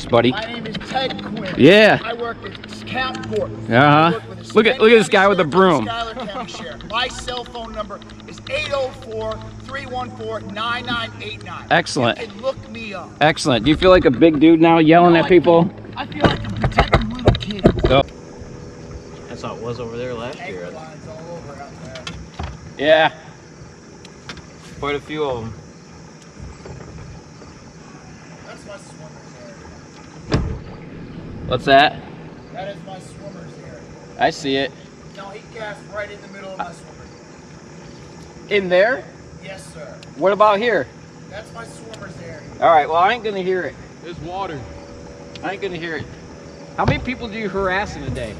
famous, buddy. My name is Ted Quinn. Yeah. I work at Camp Court. Look at this guy with a broom. My cell phone number is 804-314-9989. Excellent. You can look me up. Excellent. Do you feel like a big dude now yelling at people? I feel like I'm protecting little kids. Oh. That's how it was over there last year. All over out there. Yeah. Quite a few of them. That's my swimmer's area. What's that? That is my swimmer's area. I see it. No, he cast right in the middle of my swimmer's area. In there? Yes, sir. What about here? That's my swimmer's area. All right, well, I ain't gonna hear it. There's water. I ain't gonna hear it. How many people do you harass in a day?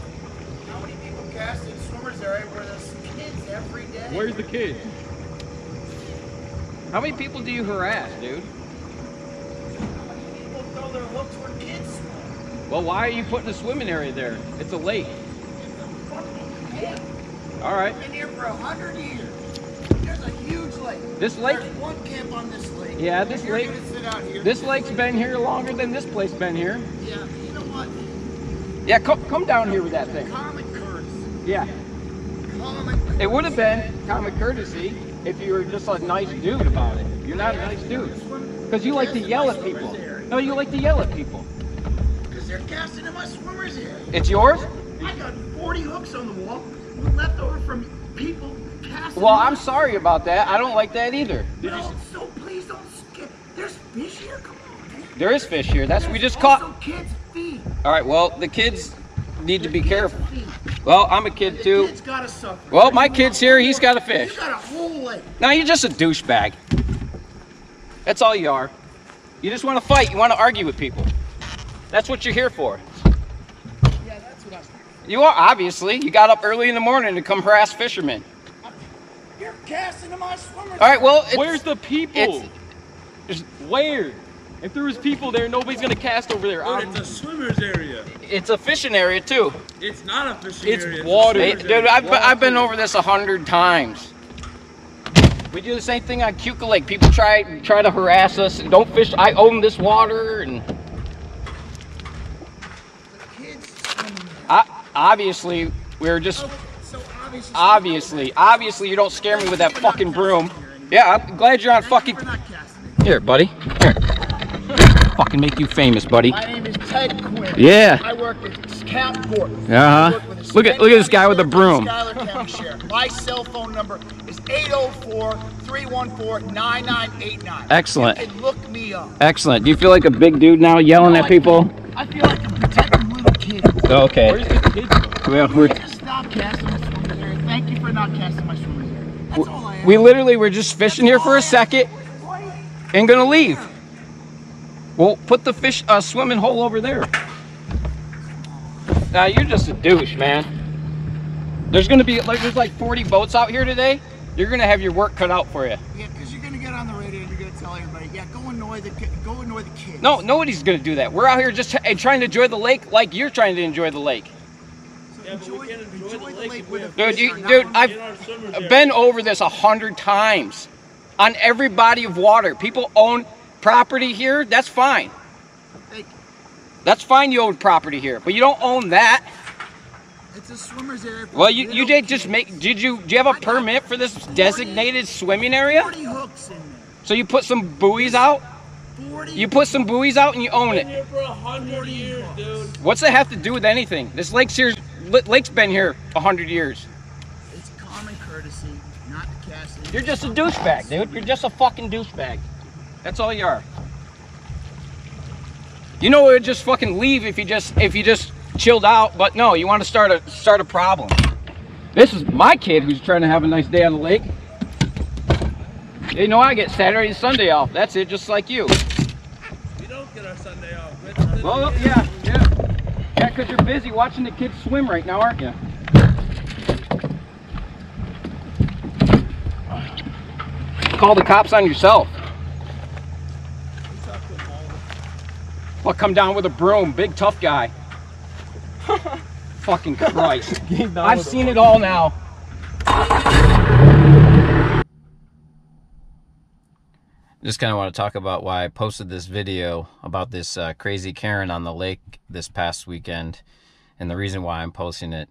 How many people cast in the swimmer's area where there's kids every day? Where's the kids? How many people do you harass, dude? How many people throw their hooks where kids swim? Well, why are you putting a swimming area there? It's a lake. It's a fucking camp. All right. I've been here for 100 years. There's a huge lake. This lake? There's one camp on this lake. Yeah, this You're lake. gonna sit out here. This lake's been here longer than this place been here. Yeah, you know what? Yeah, come down here with that thing. Common courtesy. Yeah. Common. It would have been common courtesy if you were just a nice dude about it. You're not a nice dude. Because you like to yell at people. No, you like to yell at people. Because they're casting in my swimmer's area. It's yours? I got 40 hooks on the wall left over from people casting. Well, I'm sorry about that. I don't like that either. No, so please don't skip. There's fish here. Come on, man. There is fish here. That's we There's just also caught. kids' feet. All right, well, the kids need to be Kids' careful. feet. Well, I'm a kid The too. kids gotta suffer. Well, my kid's here. He's got a fish. You got a whole lake. Now you're just a douchebag. That's all you are. You just want to fight. You want to argue with people. That's what you're here for. Yeah, that's what I was thinking. You are, obviously. You got up early in the morning to come harass fishermen. You're casting in my swimmer's All right, well, Where's the people? Where? If there was people there, nobody's gonna cast over there. But it's a swimmer's area. it's a fishing area too. It's not a fishing It's area. water. Hey, dude, I've been over this 100 times. We do the same thing on Cuca Lake. People try to harass us. Don't fish. I own this water, and The kids swimming there. obviously we're just So obviously you don't scare me with that fucking broom. Yeah, I'm glad you're on fucking. We're not casting. Here, buddy. Here. Fucking make you famous, buddy. My name is Ted Quinn. Yeah. I work at Camp Court. Look at this guy with a broom. My cell phone number is 804-314-9989. Excellent. You can look me up. Excellent. Do you feel like a big dude now yelling at people? I feel like I'm protecting little kids. Okay. Where's the kids go? Well, we're, Stop casting my swimmer's area. Thank you for not casting my swimmer's area. That's all I ask. we literally were just fishing here for a second and gonna leave. Well, put the fish swimming hole over there. Now you're just a douche, man. There's gonna be there's like 40 boats out here today. You're gonna have your work cut out for you. Yeah, because you're gonna get on the radio and you're gonna tell everybody, yeah, go annoy the kids. No, nobody's gonna do that. We're out here just trying to enjoy the lake like you're trying to enjoy the lake. Yeah, but we can't enjoy the lake if we have Dude, fish or not dude, in I've our swimmer's area. been over this 100 times on every body of water. People own property here. That's fine. Thank you. That's fine. You own property here, but you don't own that. It's a swimmer's area. For Well, you little did just kids. make. Do you have a permit for this designated swimming area? 40 hooks in there. So you put some buoys out. 40. You put some buoys out and you own Been it. here for 100 years, dude. What's that have to do with anything? This lake's been here 100 years. It's common courtesy not to cast it. You're just a douchebag, dude. You're just a fucking douchebag. That's all you are. You know, it would just fucking leave if you just chilled out, but no, you want to start a problem. This is my kid who's trying to have a nice day on the lake. You know, I get Saturday and Sunday off. That's it, just like you. We don't get our Sunday off. Well, yeah, because you're busy watching the kids swim right now, aren't you? Call the cops on yourself. Well, come down with a broom, big tough guy. Fucking Christ. I've seen it all now. Just kind of want to talk about why I posted this video about this crazy Karen on the lake this past weekend, and the reason why I'm posting it.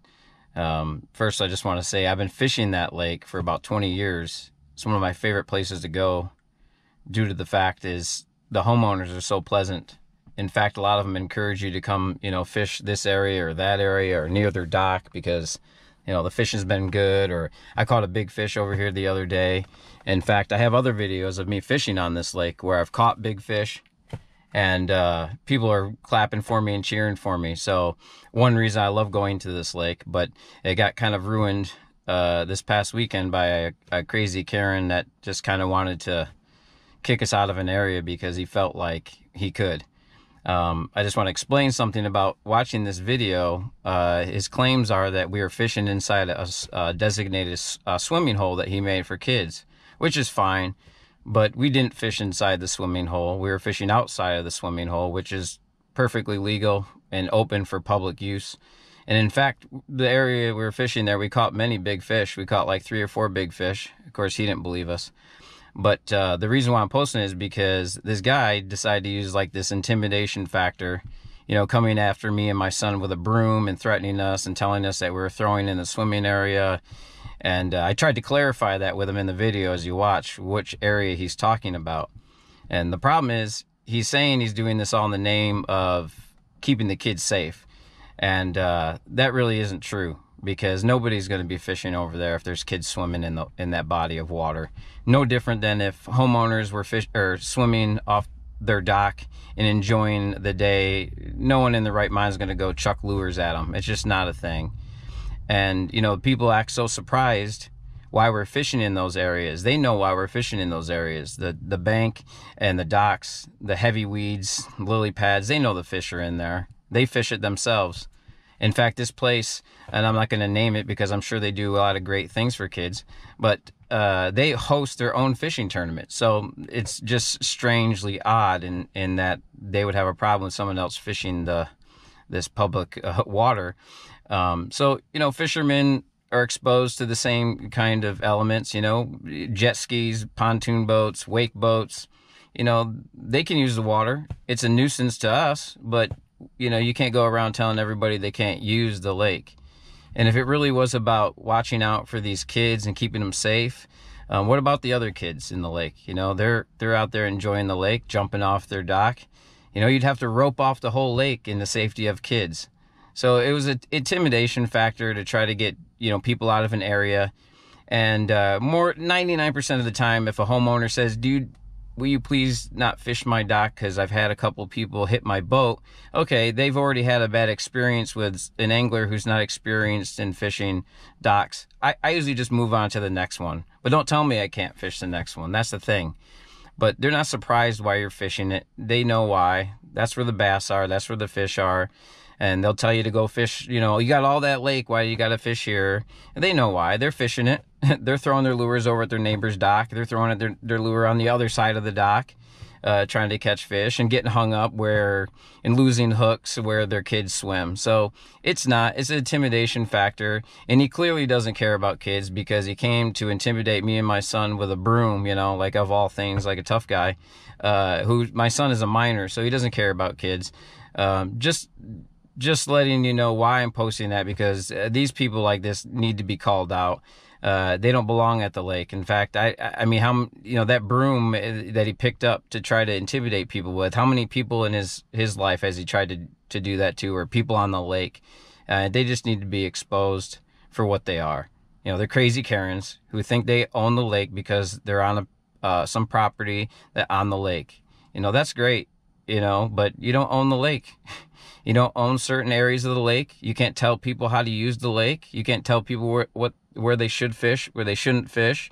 First, I just want to say I've been fishing that lake for about 20 years. It's one of my favorite places to go, due to the fact is the homeowners are so pleasant. In fact, a lot of them encourage you to come, fish this area or that area or near their dock because, the fishing's been good. Or I caught a big fish over here the other day. In fact, I have other videos of me fishing on this lake where I've caught big fish, and people are clapping for me and cheering for me. So one reason I love going to this lake, but it got kind of ruined this past weekend by a crazy Karen that just kind of wanted to kick us out of an area because he felt like he could. I just want to explain something about watching this video. His claims are that we were fishing inside a designated swimming hole that he made for kids, which is fine, but we didn't fish inside the swimming hole. We were fishing outside of the swimming hole, which is perfectly legal and open for public use. And in fact, the area we were fishing there, we caught many big fish. We caught like 3 or 4 big fish. Of course, he didn't believe us. But the reason why I'm posting it is because this guy decided to use like this intimidation factor, coming after me and my son with a broom and threatening us and telling us that we were throwing in the swimming area. And I tried to clarify that with him in the video as you watch which area he's talking about. And the problem is he's saying he's doing this all in the name of keeping the kids safe. And that really isn't true, because nobody's going to be fishing over there if there's kids swimming in that body of water. No different than if homeowners were swimming off their dock and enjoying the day. No one in their right mind is going to go chuck lures at them. It's just not a thing. And people act so surprised why we're fishing in those areas. They know why we're fishing in those areas. The bank and the docks, the heavy weeds, lily pads, they know the fish are in there. They fish it themselves. In fact, this place, and I'm not going to name it because I'm sure they do a lot of great things for kids, but they host their own fishing tournament. So it's just strangely odd in that they would have a problem with someone else fishing this public water. So, fishermen are exposed to the same kind of elements, jet skis, pontoon boats, wake boats. They can use the water. It's a nuisance to us, but you can't go around telling everybody they can't use the lake. And if it really was about watching out for these kids and keeping them safe, what about the other kids in the lake? They're out there enjoying the lake, jumping off their dock. You'd have to rope off the whole lake in the safety of kids. So it was an intimidation factor to try to get, people out of an area. And 99% of the time, if a homeowner says, dude, will you please not fish my dock because I've had a couple people hit my boat? Okay, they've already had a bad experience with an angler who's not experienced in fishing docks. I usually just move on to the next one. But don't tell me I can't fish the next one. That's the thing. But they're not surprised why you're fishing it. They know why. That's where the bass are. That's where the fish are. And they'll tell you to go fish, you got all that lake, why do you got to fish here? And they know why. They're fishing it. They're throwing their lures over at their neighbor's dock. They're throwing their lure on the other side of the dock, trying to catch fish and getting hung up and losing hooks where their kids swim. So it's an intimidation factor. And he clearly doesn't care about kids because he came to intimidate me and my son with a broom, like of all things, like a tough guy, my son is a minor, so he doesn't care about kids. Just letting you know why I'm posting that, because these people like this need to be called out. They don't belong at the lake. In fact, I mean, that broom that he picked up to try to intimidate people with, how many people in his life has he tried to do that to, or people on the lake? They just need to be exposed for what they are. They're crazy Karens who think they own the lake because they're on some property on the lake. That's great, but you don't own the lake. You don't own certain areas of the lake. You can't tell people how to use the lake. You can't tell people where they should fish, where they shouldn't fish.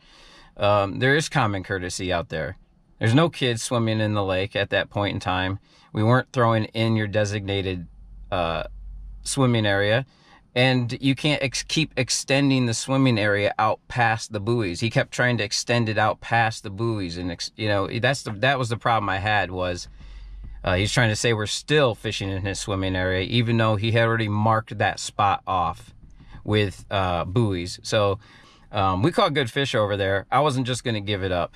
There is common courtesy out there. There's no kids swimming in the lake at that point in time. We weren't throwing in your designated swimming area. And you can't keep extending the swimming area out past the buoys. He kept trying to extend it out past the buoys. And, that was the problem I had was... he's trying to say we're still fishing in his swimming area, even though he had already marked that spot off with buoys. So we caught good fish over there. I wasn't just going to give it up.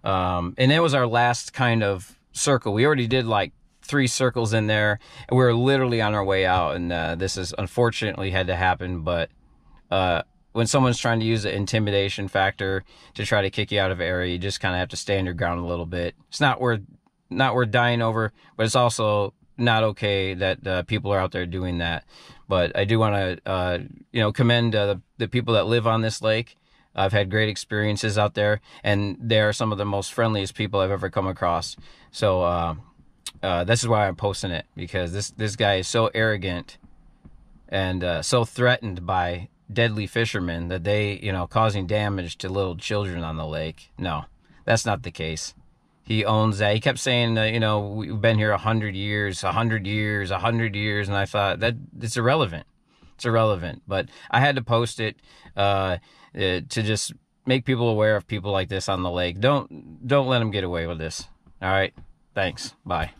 And it was our last kind of circle. We already did like 3 circles in there, and we were literally on our way out. And this is unfortunately had to happen. But when someone's trying to use the intimidation factor to try to kick you out of an area, you just kind of have to stand your ground a little bit. It's not worth dying over, but it's also not okay that people are out there doing that. But I do want to commend the people that live on this lake. I've had great experiences out there, and they are some of the most friendliest people I've ever come across. So this is why I'm posting it, because this guy is so arrogant and so threatened by deadly fishermen that they, causing damage to little children on the lake. No, that's not the case. He owns that. He kept saying, we've been here 100 years, 100 years, 100 years. And I thought that it's irrelevant. It's irrelevant. But I had to post it to just make people aware of people like this on the lake. Don't let them get away with this. All right. Thanks. Bye.